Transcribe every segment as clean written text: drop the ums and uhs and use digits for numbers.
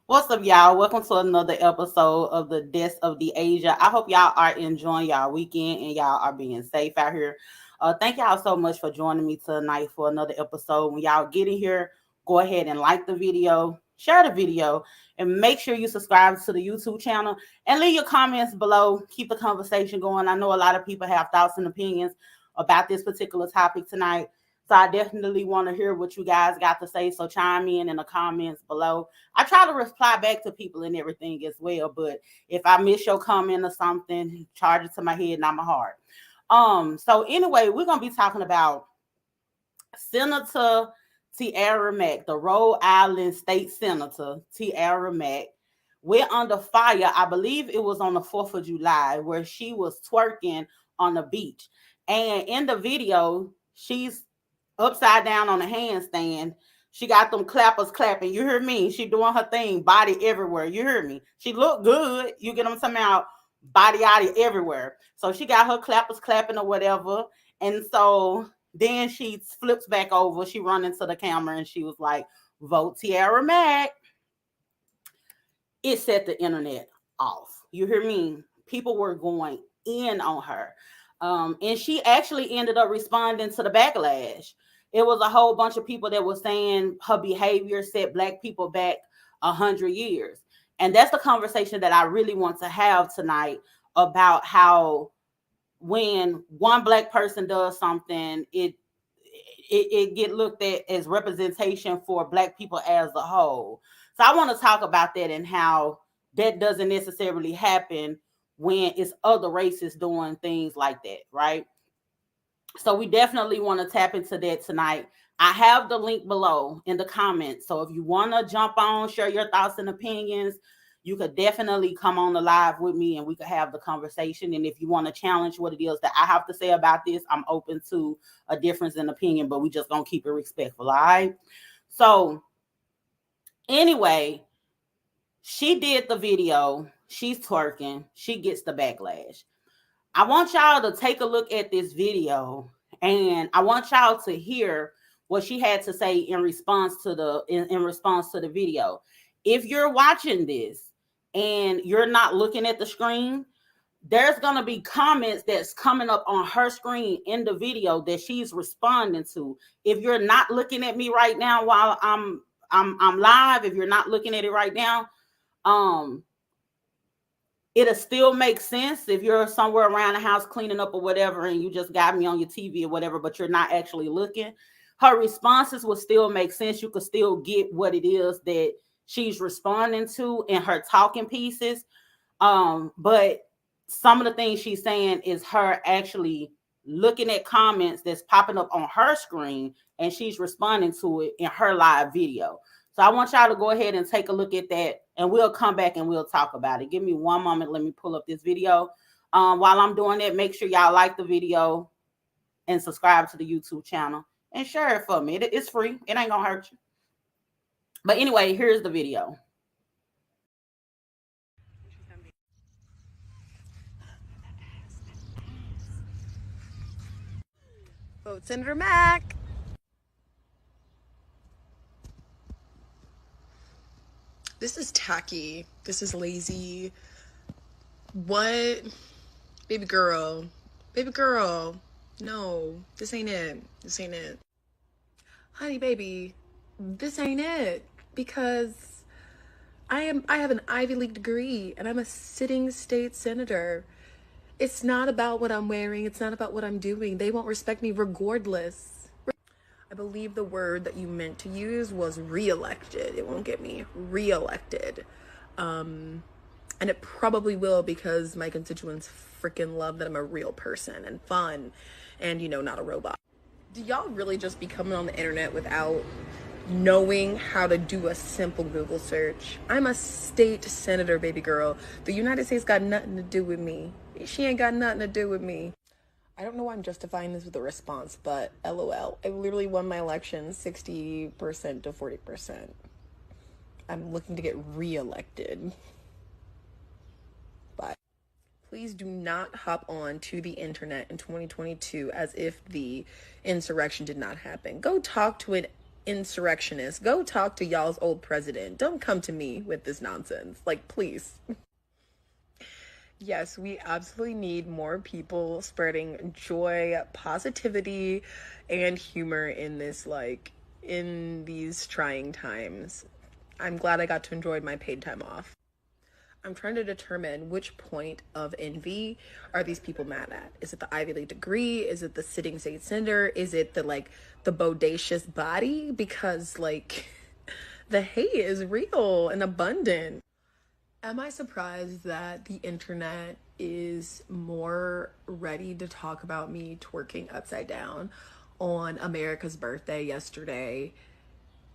What's up, y'all? Welcome to another episode of the Death of the Asia. I hope y'all are enjoying y'all weekend and y'all are being safe out here. Thank y'all so much for joining me tonight for another episode. When y'all get in here, go ahead and like the video, share the video, and make sure you subscribe to the YouTube channel and leave your comments below. Keep the conversation going. I know a lot of people have thoughts and opinions about this particular topic tonight. So I definitely want to hear what you guys got to say. So chime in the comments below. I try to reply back to people and everything as well. But if I miss your comment or something, charge it to my head, not my heart. So anyway, we're gonna be talking about Senator Tiara Mack, the Rhode Island State Senator Tiara Mack. Went under fire. I believe it was on the 4th of July where she was twerking on the beach. And in the video, she's upside down on a handstand. She got them clappers clapping. You hear me? She doing her thing, body everywhere. You hear me? She look good. You get them talking about body out everywhere. So she got her clappers clapping or whatever. And so then she flips back over. She run into the camera and she was like, "Vote Tiara Mack." It set the internet off. You hear me? People were going in on her. And she actually ended up responding to the backlash. It was a whole bunch of people that were saying her behavior set Black people back 100 years. And that's the conversation that I really want to have tonight about how when one Black person does something, it get looked at as representation for Black people as a whole. So I want to talk about that and how that doesn't necessarily happen when it's other races doing things like that, right? So we definitely want to tap into that tonight. I have the link below in the comments. So if you want to jump on, share your thoughts and opinions, you could definitely come on the live with me and we could have the conversation. And if you want to challenge what it is that I have to say about this, I'm open to a difference in opinion, but we just gonna keep it respectful. All right. So anyway, she did the video. She's twerking. She gets the backlash. I want y'all to take a look at this video and I want y'all to hear what she had to say in response to in response to the video. If you're watching this and you're not looking at the screen, there's going to be comments that's coming up on her screen in the video that she's responding to. If you're not looking at me right now while I'm live, if you're not looking at it right now, it'll still make sense if you're somewhere around the house cleaning up or whatever and you just got me on your TV or whatever, but you're not actually looking. Her responses will still make sense. You could still get what it is that she's responding to in her talking pieces. But some of the things she's saying is her actually looking at comments that's popping up on her screen and she's responding to it in her live video. So I want y'all to go ahead and take a look at that and we'll come back and we'll talk about it. Give me one moment. Let me pull up this video. While I'm doing that, make sure y'all like the video and subscribe to the YouTube channel and share it for me. It's free. It ain't gonna hurt you. But anyway, here's the video. Vote Senator Mack. This is tacky. This is lazy. What? Baby girl. Baby girl. No, this ain't it. This ain't it. Honey baby, this ain't it. Because I have an Ivy League degree and I'm a sitting state senator. It's not about what I'm wearing. It's not about what I'm doing. They won't respect me regardless. I believe the word that you meant to use was re-elected. It won't get me re-elected. And it probably will because my constituents freaking love that I'm a real person and fun and, not a robot. Do y'all really just be coming on the internet without knowing how to do a simple Google search? I'm a state senator, baby girl. The United States got nothing to do with me. She ain't got nothing to do with me. I don't know why I'm justifying this with a response, but LOL. I literally won my election 60% to 40%. I'm looking to get re-elected. Bye. Please do not hop on to the internet in 2022 as if the insurrection did not happen. Go talk to an Insurrectionists, go talk to y'all's old president. Don't come to me with this nonsense. Like, please. Yes, we absolutely need more people spreading joy, positivity, and humor in this, like, in these trying times. I'm glad I got to enjoy my paid time off. I'm trying to determine which point of envy are these people mad at. Is it the Ivy League degree? Is it the sitting state senator? Is it the like the bodacious body? Because like the hate is real and abundant. Am I surprised that the internet is more ready to talk about me twerking upside down on America's birthday yesterday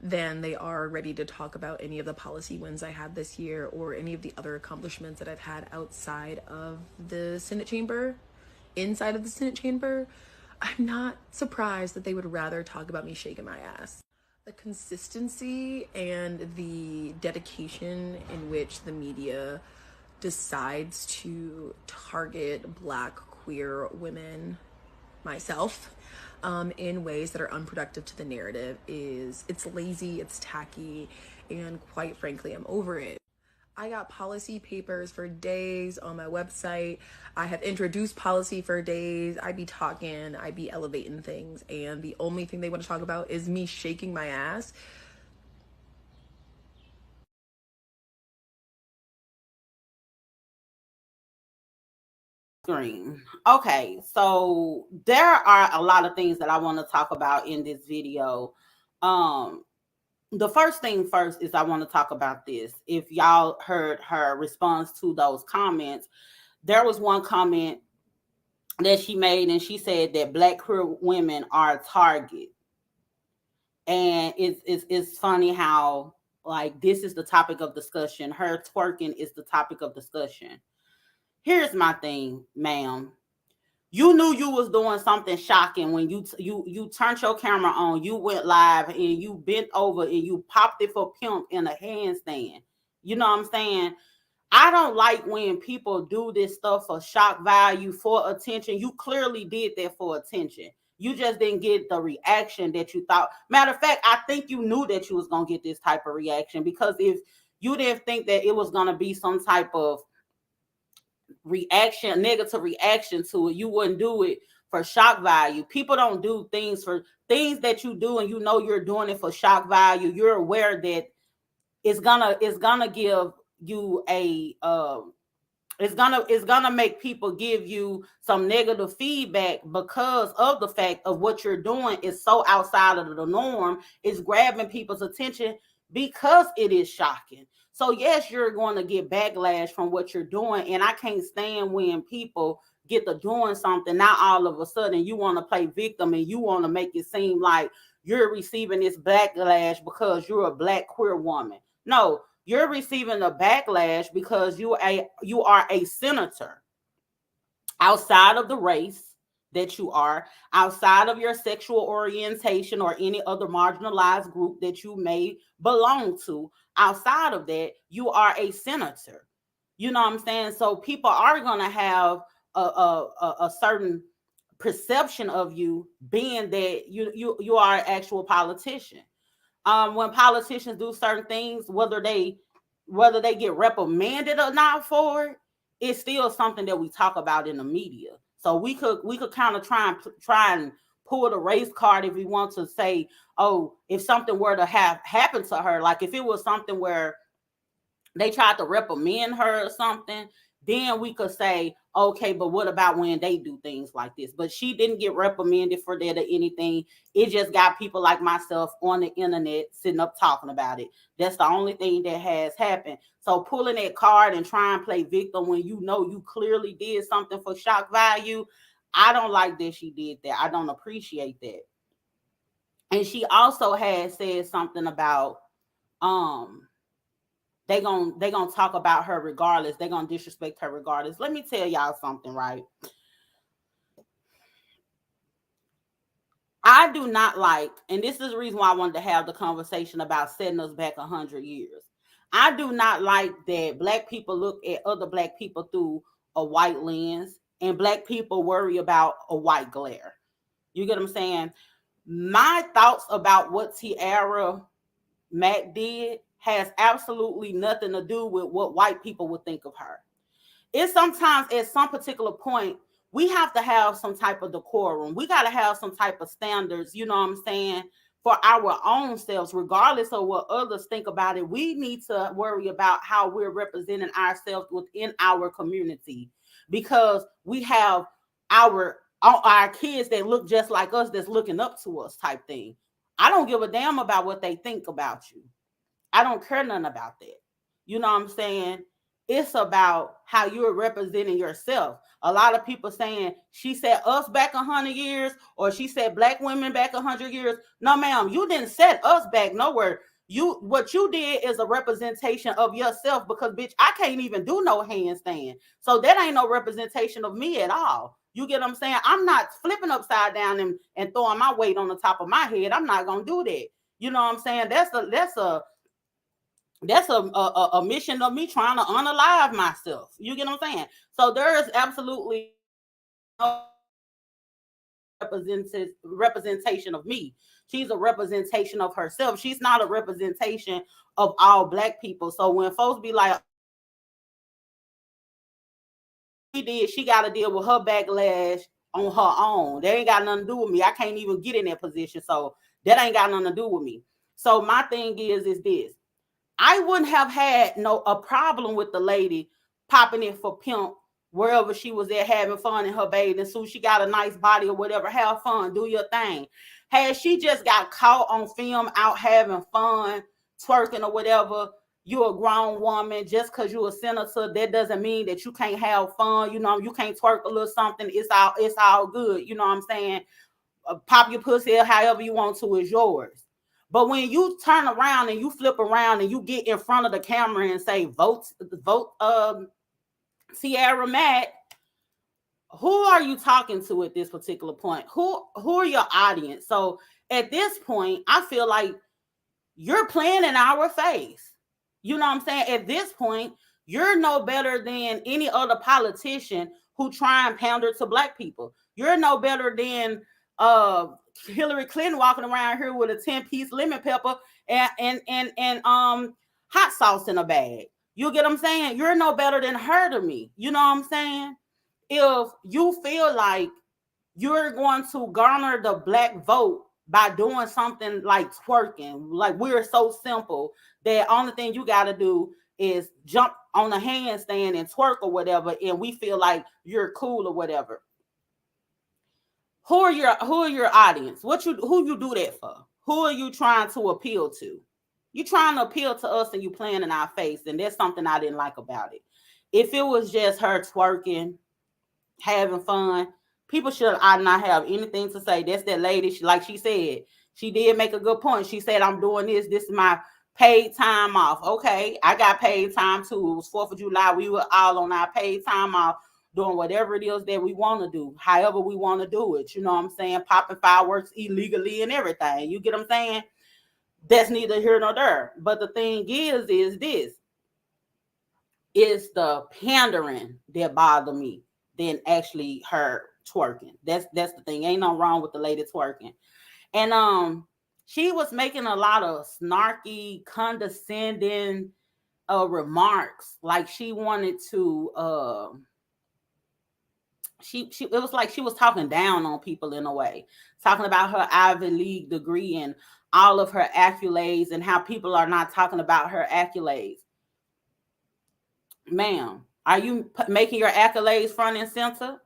than they are ready to talk about any of the policy wins I had this year or any of the other accomplishments that I've had outside of the Senate chamber, inside of the Senate chamber? I'm not surprised that they would rather talk about me shaking my ass. The consistency and the dedication in which the media decides to target Black queer women, myself, in ways that are unproductive to the narrative it's lazy, it's tacky, and quite frankly, I'm over it. I got policy papers for days on my website. I have introduced policy for days. I be talking, I be elevating things, and the only thing they want to talk about is me shaking my ass. Screen. Okay, so there are a lot of things that I want to talk about in this video. Um, the first thing first is I want to talk about this. If y'all heard her response to those comments, there was one comment that she made, and she said that Black queer women are a target. And it's funny how like this is the topic of discussion. Her twerking is the topic of discussion. Here's my thing, ma'am. You knew you was doing something shocking when you turned your camera on, you went live and you bent over and you popped it for pimp in a handstand. You know what I'm saying? I don't like when people do this stuff for shock value, for attention. You clearly did that for attention. You just didn't get the reaction that you thought. Matter of fact, I think you knew that you was gonna get this type of reaction, because if you didn't think that it was gonna be some type of reaction, negative reaction to it, you wouldn't do it for shock value. People don't do things for things that you do and you know you're doing it for shock value. You're aware that it's gonna give you a it's gonna make people give you some negative feedback because of the fact of what you're doing is so outside of the norm. It's grabbing people's attention because it is shocking. So yes, you're going to get backlash from what you're doing, and I can't stand when people get to doing something. Now all of a sudden you want to play victim and you want to make it seem like you're receiving this backlash because you're a Black queer woman. No, you're receiving a backlash because you are a senator outside of the race that you are, outside of your sexual orientation or any other marginalized group that you may belong to. Outside of that, you are a senator. You know what I'm saying? So people are going to have a certain perception of you, being that you are an actual politician. When politicians do certain things, whether they get reprimanded or not for it, it's still something that we talk about in the media. So we could kind of try and pull the race card if we want to say, oh, if something were to have happened to her, like if it was something where they tried to reprimand her or something, then we could say, okay, but what about when they do things like this? But she didn't get reprimanded for that or anything. It just got people like myself on the internet sitting up talking about it. That's the only thing that has happened. So pulling that card and trying to play victim when you know you clearly did something for shock value, I don't like that she did that. I don't appreciate that. And she also had said something about um they gonna talk about her regardless. They gonna disrespect her regardless. Let me tell y'all something, right? I do not like, and this is the reason why I wanted to have the conversation about setting us back 100 years. I do not like that Black people look at other Black people through a white lens, and Black people worry about a white glare. You get what I'm saying? My thoughts about what Tiara Mack did has absolutely nothing to do with what white people would think of her. It's sometimes at some particular point we have to have some type of decorum. We got to have some type of standards, you know what I'm saying, for our own selves, regardless of what others think about it. We need to worry about how we're representing ourselves within our community, because we have our kids that look just like us, that's looking up to us type thing. I don't give a damn about what they think about you. I don't care nothing about that. You know what I'm saying? It's about how you're representing yourself. A lot of people saying she said us back 100 years, or she said black women back 100 years. No, ma'am, you didn't set us back nowhere. What you did is a representation of yourself, because bitch, I can't even do no handstand. So that ain't no representation of me at all. You get what I'm saying? I'm not flipping upside down and throwing my weight on the top of my head. I'm not gonna do that. You know what I'm saying? That's a mission of me trying to unalive myself. You get what I'm saying? So there is absolutely no representation of me. She's a representation of herself. She's not a representation of all black people. So when folks be like, she got to deal with her backlash on her own. That ain't got nothing to do with me. I can't even get in that position. So that ain't got nothing to do with me. So my thing is this. I wouldn't have had a problem with the lady popping it for pimp wherever she was at, having fun in her bathing suit. She got a nice body or whatever. Have fun, do your thing. Had she just got caught on film out having fun, twerking or whatever, you a grown woman. Just because you a senator, that doesn't mean that you can't have fun. You know, you can't twerk a little something. It's all good. You know what I'm saying? Pop your pussy however you want to, is yours. But when you turn around and you flip around and you get in front of the camera and say, vote, Tiara Mack, who are you talking to at this particular point? Who are your audience? So at this point, I feel like you're playing in our face. You know what I'm saying? At this point, you're no better than any other politician who try and pander to black people. You're no better than Hillary Clinton walking around here with a 10-piece lemon pepper and hot sauce in a bag. You get what I'm saying? You're no better than her to me. You know what I'm saying? If you feel like you're going to garner the black vote by doing something like twerking, like we're so simple that only thing you got to do is jump on a handstand and twerk or whatever, and we feel like you're cool or whatever. Who are your audience? Who you do that for? Who are you trying to appeal to? You trying to appeal to us and you playing in our face, and that's something I didn't like about it. If it was just her twerking, having fun, people should I not have anything to say. That's that lady. Like she said, she did make a good point. She said, I'm doing this. This is my paid time off. Okay, I got paid time too. It was 4th of July. We were all on our paid time off, doing whatever it is that we want to do, however we want to do it. You know what I'm saying? Popping fireworks illegally and everything. You get what I'm saying? That's neither here nor there. But the thing is this. It's the pandering that bother me than actually her twerking. That's the thing. Ain't no wrong with the lady twerking. And she was making a lot of snarky, condescending remarks. Like she wanted to she it was like she was talking down on people in a way, talking about her Ivy League degree and all of her accolades and how people are not talking about her accolades. Ma'am, are you making your accolades front and center?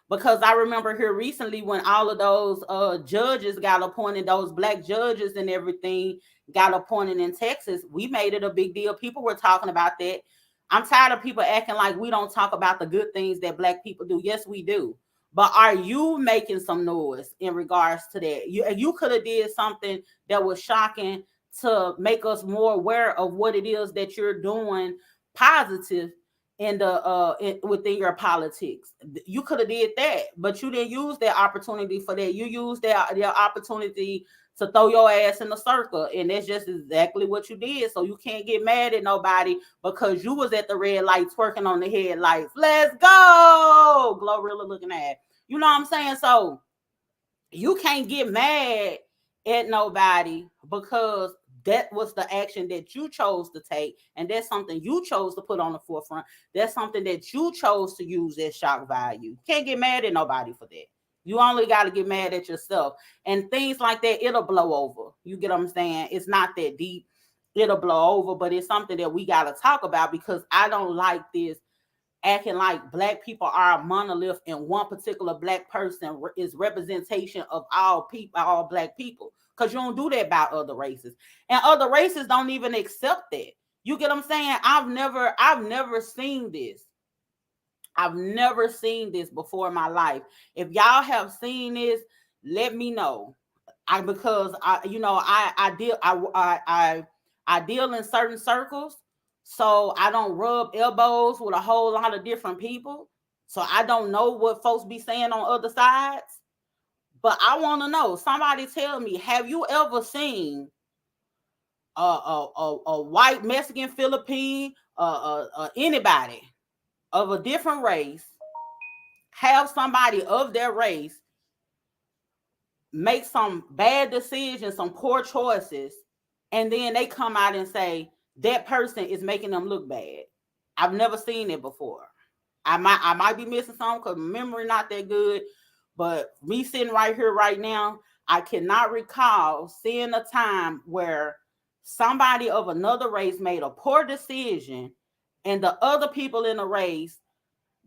Because I remember here recently when all of those judges got appointed, those black judges and everything got appointed in Texas, we made it a big deal. People were talking about that. I'm tired of people acting like we don't talk about the good things that black people do. Yes, we do. But are you making some noise in regards to that? You could have did something that was shocking to make us more aware of what it is that you're doing positive in the within your politics. You could have did that, but you didn't use that opportunity for that. You used that opportunity to throw your ass in the circle, and that's just exactly what you did. So you can't get mad at nobody because you was at the red light twerking on the headlights. Let's go, Glorilla looking at. You know what I'm saying? So you can't get mad at nobody because that was the action that you chose to take, and that's something you chose to put on the forefront. That's something that you chose to use as shock value. Can't get mad at nobody for that. You only got to get mad at yourself. And things like that, it'll blow over. You get what I'm saying? It's not that deep. It'll blow over, but it's something that we got to talk about because I don't like this acting like black people are a monolith and one particular black person is representation of all people, all black people. Because you don't do that about other races. And other races don't even accept that. You get what I'm saying? I've never seen this. I've never seen this before in my life. If y'all have seen this, let me know. Because I deal in certain circles, so I don't rub elbows with a whole lot of different people. So I don't know what folks be saying on other sides. But I want to know. Somebody tell me, have you ever seen a white Mexican Philippine anybody of a different race have somebody of their race make some bad decisions, some poor choices, and then they come out and say that person is making them look bad? I've never seen it before. I might be missing something because memory not that good, but me sitting right here right now, I cannot recall seeing a time where somebody of another race made a poor decision and the other people in the race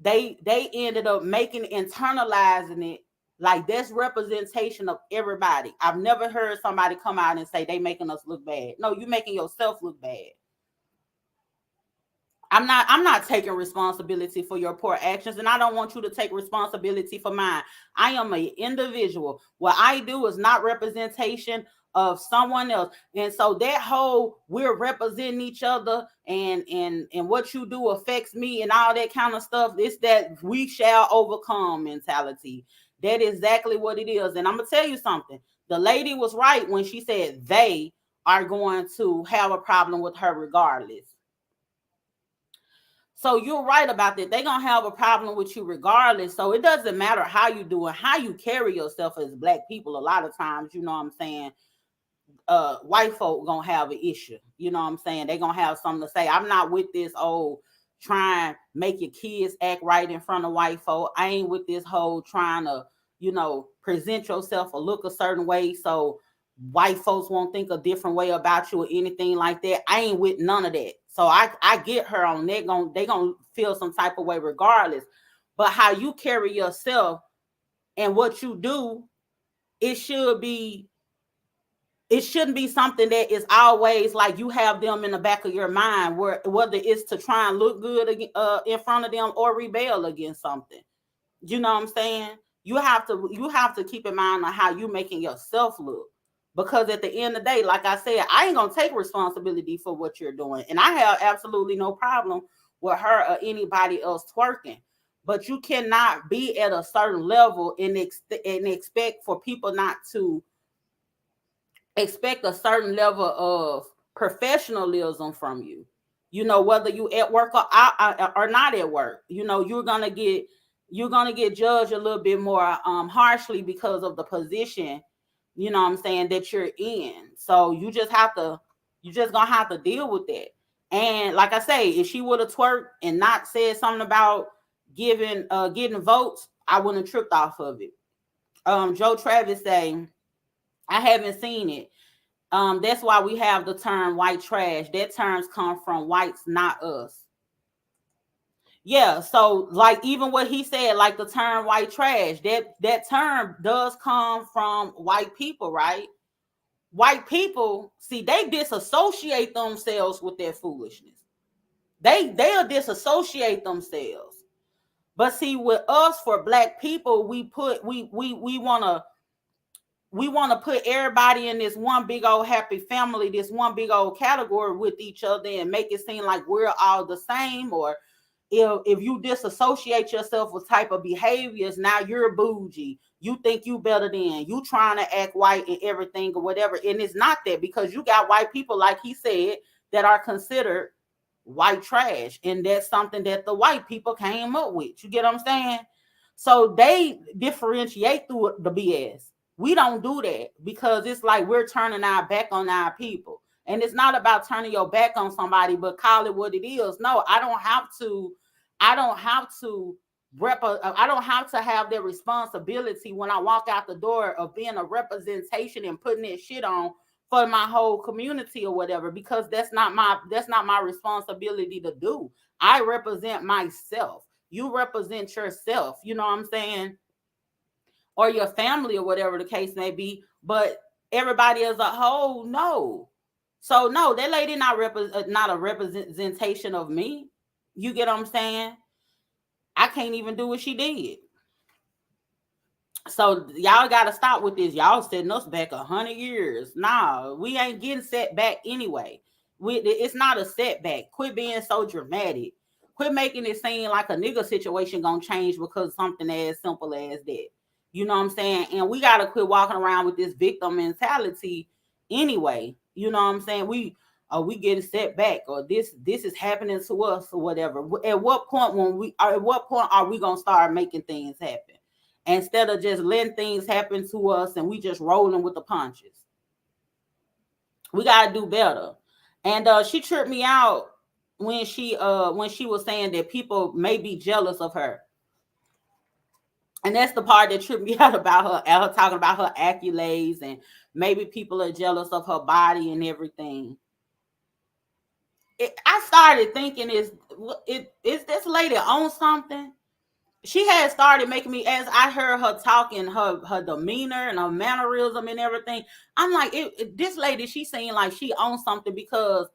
they ended up making internalizing it like that's representation of everybody. I've never heard somebody come out and say they making us look bad. No, you making yourself look bad. I'm not taking responsibility for your poor actions, and I don't want you to take responsibility for mine. I am an individual. What I do is not representation of someone else. And so that whole we're representing each other and what you do affects me and all that kind of stuff, it's that we shall overcome mentality. That is exactly what it is. And I'm gonna tell you something. The lady was right when she said they are going to have a problem with her regardless. So you're right about that. They're gonna have a problem with you regardless. So it doesn't matter how you do it, how you carry yourself as black people. A lot of times, you know what I'm saying, white folk gonna have an issue. You know what I'm saying? They're gonna have something to say. I'm not with this old trying make your kids act right in front of white folk. I ain't with this whole trying to, present yourself or look a certain way so white folks won't think a different way about you or anything like that. I ain't with none of that. So I get her on that. They gonna feel some type of way regardless. But how you carry yourself and what you do, it should be it shouldn't be something that is always like you have them in the back of your mind, where whether it's to try and look good in front of them or rebel against something. You know what I'm saying? You have to keep in mind on how you making yourself look. Because at the end of the day, like I said, I ain't gonna take responsibility for what you're doing. And I have absolutely no problem with her or anybody else twerking. But you cannot be at a certain level and expect for people not to expect a certain level of professionalism from you. Whether you at work or not at work, you're gonna get judged a little bit more harshly because of the position. You know what I'm saying, that you're in. So you just gonna have to deal with that. And like I say, if she would have twerked and not said something about getting votes, I wouldn't have tripped off of it. Joe Travis saying, I haven't seen it. That's why we have the term white trash. That terms come from whites, not us. Yeah, so like even what he said, like the term white trash, that term does come from white people, right? White people, see, they disassociate themselves with their foolishness. They'll disassociate themselves. But see, with us, for black people, we want to put everybody in this one big old happy family, this one big old category with each other, and make it seem like we're all the same. Or if you disassociate yourself with type of behaviors, now you're bougie. You think you better than you trying to act white and everything or whatever. And it's not that, because you got white people, like he said, that are considered white trash. And that's something that the white people came up with. You get what I'm saying? So they differentiate through the BS. We don't do that because it's like we're turning our back on our people. And it's not about turning your back on somebody, but call it what it is. No, I don't have to I don't have to have the responsibility when I walk out the door of being a representation and putting that shit on for my whole community or whatever, because that's not my responsibility to do. I represent myself. You represent yourself. You know what I'm saying? Or your family or whatever the case may be, but everybody as a whole, no. So no, that lady not a representation of me. You get what I'm saying? I can't even do what she did. So y'all got to stop with this. Y'all setting us back 100 years. Nah, we ain't getting set back anyway. It's not a setback. Quit being so dramatic. Quit making it seem like a nigga situation gonna change because something as simple as that. You know what I'm saying? And we gotta quit walking around with this victim mentality anyway. You know what I'm saying? We getting set back, or this is happening to us or whatever. At what point are we gonna start making things happen? Instead of just letting things happen to us and we just rolling with the punches. We gotta do better. And she tripped me out when she was saying that people may be jealous of her. And that's the part that tripped me out about her talking about her accolades, and maybe people are jealous of her body and everything. I started thinking, is this lady on something? She had started making me, as I heard her talking, her demeanor and her mannerism and everything, I'm like, this lady, she seemed like she owns something, because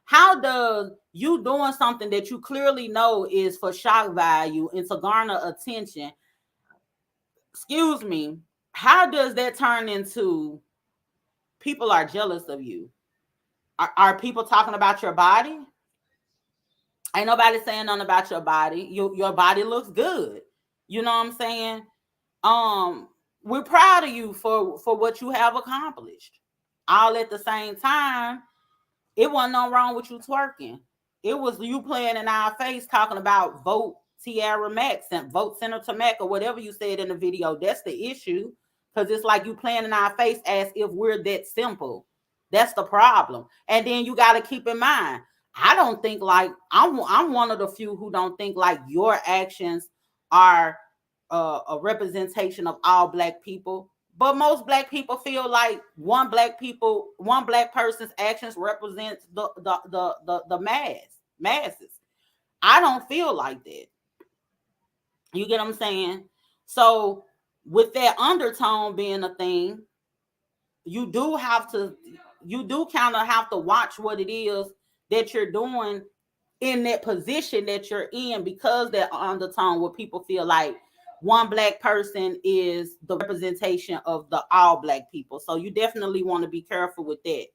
how does you doing something that you clearly know is for shock value and to garner attention, excuse me, how does that turn into people are jealous of you? Are people talking about your body? Ain't nobody saying nothing about your body. Your body looks good. You know what I'm saying? We're proud of you for what you have accomplished. All at the same time, it wasn't no wrong with you twerking. It was you playing in our face talking about vote Tiara Mack and vote Senator Mack or whatever you said in the video. That's the issue, because it's like you playing in our face as if we're that simple. That's the problem. And then you got to keep in mind, I don't think like I'm one of the few who don't think like your actions are a representation of all black people. But most black people feel like one black person's actions represents the masses. I don't feel like that. You get what I'm saying? So with that undertone being a thing, you do kind of have to watch what it is that you're doing in that position that you're in, because that undertone where people feel like one black person is the representation of the all black people. So you definitely want to be careful with that.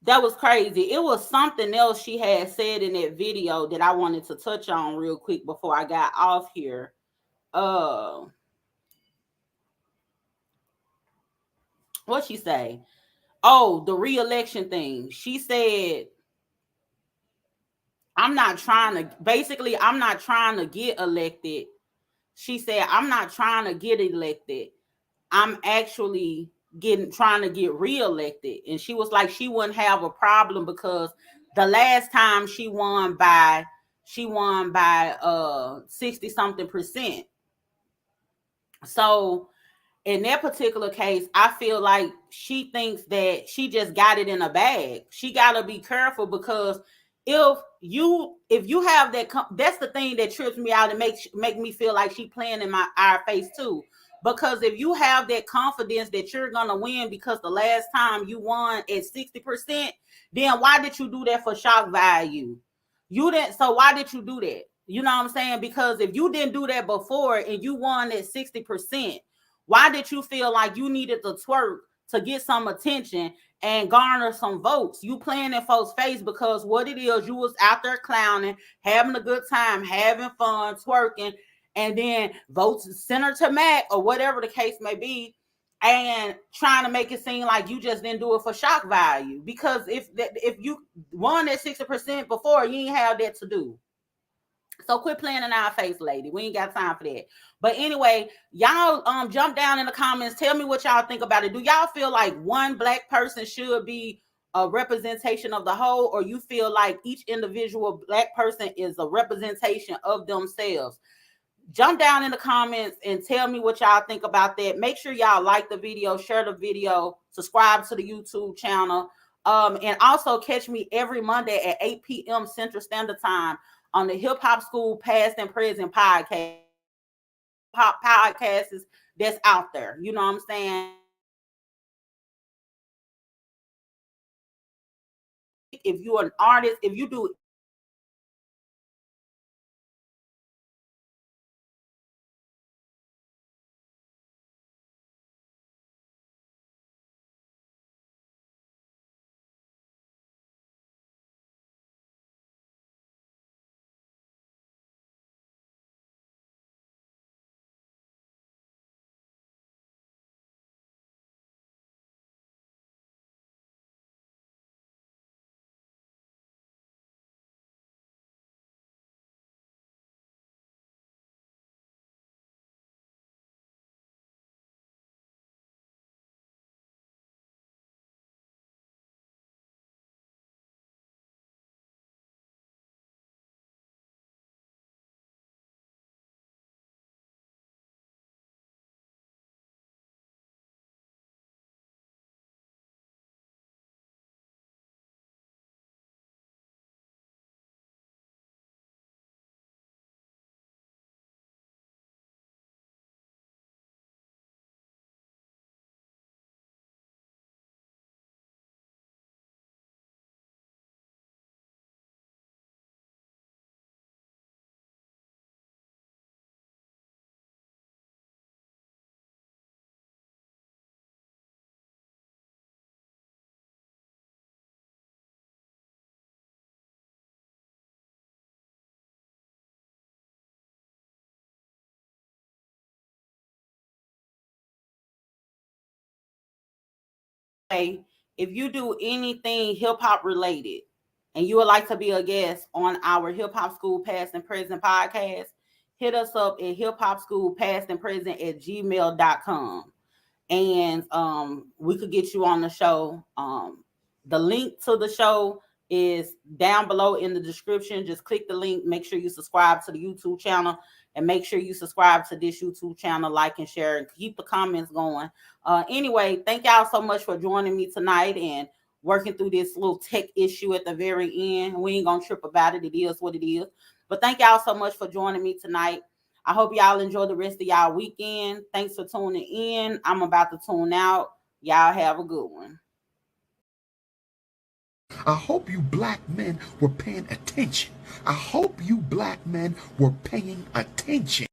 That was crazy. It was something else she had said in that video that I wanted to touch on real quick before I got off here. What she say? Oh, the re-election thing. She said, I'm not trying to get elected. She said, I'm not trying to get elected. I'm actually trying to get reelected. And she was like, she wouldn't have a problem because the last time she won by 60 something percent. So in that particular case, I feel like she thinks that she just got it in a bag. She got to be careful, because if you have that, that's the thing that trips me out and make me feel like she playing in our face too. Because if you have that confidence that you're gonna win because the last time you won at 60%, then why did you do that for shock value? You didn't. So why did you do that? You know what I'm saying? Because if you didn't do that before and you won at 60%, why did you feel like you needed to twerk to get some attention and garner some votes? You playing in folks' face, because what it is, you was out there clowning, having a good time, having fun, twerking, and then votes Senator Mack or whatever the case may be, and trying to make it seem like you just didn't do it for shock value. Because if you won at 60% before, you ain't have that to do. So quit playing in our face, lady. We ain't got time for that. But anyway, y'all jump down in the comments. Tell me what y'all think about it. Do y'all feel like one black person should be a representation of the whole, or you feel like each individual black person is a representation of themselves? Jump down in the comments and tell me what y'all think about that. Make sure y'all like the video, share the video, subscribe to the YouTube channel. And also catch me every Monday at 8 p.m. Central Standard Time on the Hip Hop School Past and Present podcast. Pop podcasts that's out there. You know what I'm saying? If you're an artist, if you do if you do anything hip hop related and you would like to be a guest on our Hip Hop School Past and Present podcast, hit us up at hip hop school past and present at gmail.com. And we could get you on the show. The link to the show is down below in the description. Just click the link. Make sure you subscribe to the YouTube channel, and make sure you subscribe to this YouTube channel, like and share, and keep the comments going. Anyway, thank y'all so much for joining me tonight and working through this little tech issue at the very end. We ain't gonna trip about it. It is what it is. But thank y'all so much for joining me tonight. I hope y'all enjoy the rest of y'all weekend. Thanks for tuning in. I'm about to tune out. Y'all have a good one. I hope you black men were paying attention. I hope you black men were paying attention.